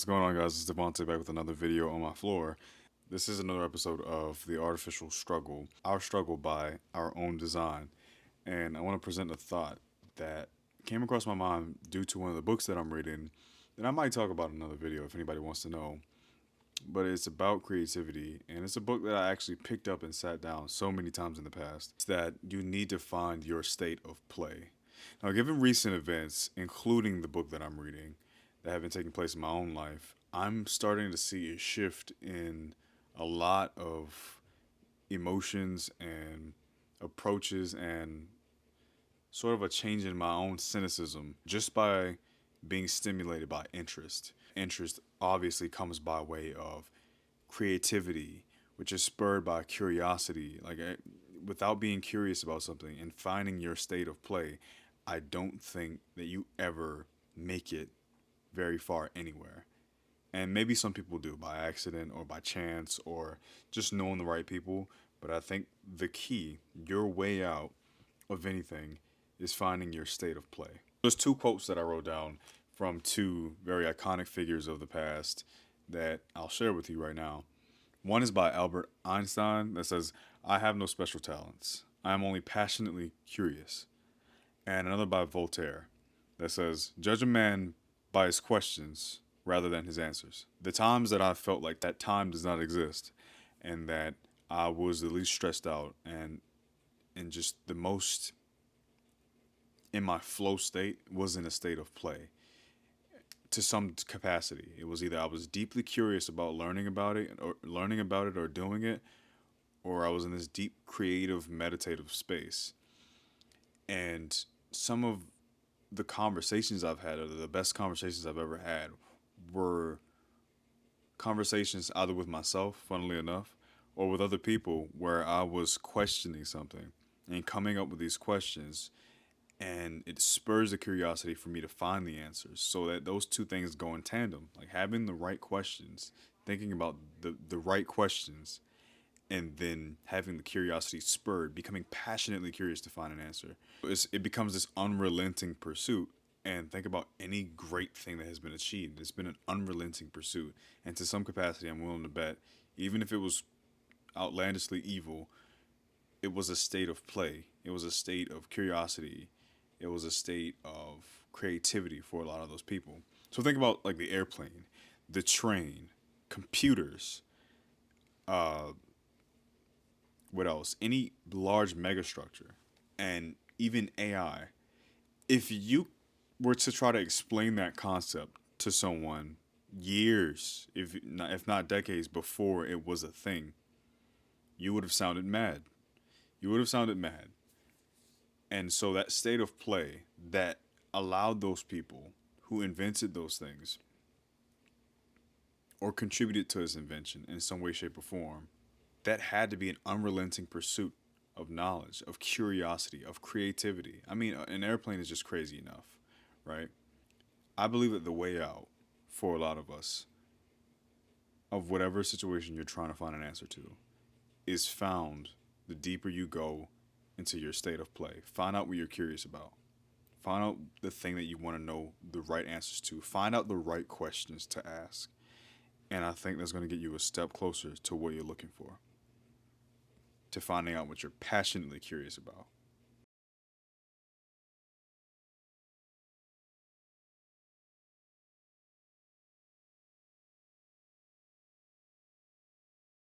What's going on, guys? It's Devontae back with another video on my floor. This is another episode of The Artificial Struggle, our struggle by our own design. And I want to present a thought that came across my mind due to one of the books that I'm reading that I might talk about in another video if anybody wants to know. But it's about creativity, and it's a book that I actually picked up and sat down so many times in the past. It's that you need to find your state of play. Now, given recent events, including the book that I'm reading, that have been taking place in my own life, I'm starting to see a shift in a lot of emotions and approaches and sort of a change in my own cynicism just by being stimulated by interest. Interest obviously comes by way of creativity, which is spurred by curiosity. Without being curious about something and finding your state of play, I don't think that you ever make it very far anywhere. And maybe some people do by accident or by chance or just knowing the right people. But I think the key, your way out of anything, is finding your state of play. There's two quotes that I wrote down from two very iconic figures of the past that I'll share with you right now. One is by Albert Einstein that says, "I have no special talents. I am only passionately curious." And another by Voltaire that says, "Judge a man by his questions rather than his answers." The times that I felt like that time does not exist and that I was the least stressed out and just the most in my flow state was in a state of play to some capacity. It was either I was deeply curious about learning about it or doing it, or I was in this deep creative meditative space. And some of the conversations I've had, or the best conversations I've ever had, were conversations either with myself, funnily enough, or with other people where I was questioning something and coming up with these questions. And it spurs the curiosity for me to find the answers so that those two things go in tandem. Like having the right questions, thinking about the right questions, and then having the curiosity spurred, becoming passionately curious to find an answer. It becomes this unrelenting pursuit. And think about any great thing that has been achieved. It's been an unrelenting pursuit. And to some capacity, I'm willing to bet, even if it was outlandishly evil, it was a state of play. It was a state of curiosity. It was a state of creativity for a lot of those people. So think about like the airplane, the train, computers, uh, what else? Any large megastructure, and even AI. If you were to try to explain that concept to someone years, if not decades before it was a thing, you would have sounded mad. You would have sounded mad. And so that state of play that allowed those people who invented those things or contributed to its invention in some way, shape, or form, that had to be an unrelenting pursuit of knowledge, of curiosity, of creativity. I mean, an airplane is just crazy enough, right? I believe that the way out for a lot of us of whatever situation you're trying to find an answer to is found the deeper you go into your state of play. Find out what you're curious about. Find out the thing that you want to know the right answers to. Find out the right questions to ask. And I think that's going to get you a step closer to what you're looking for, to finding out what you're passionately curious about.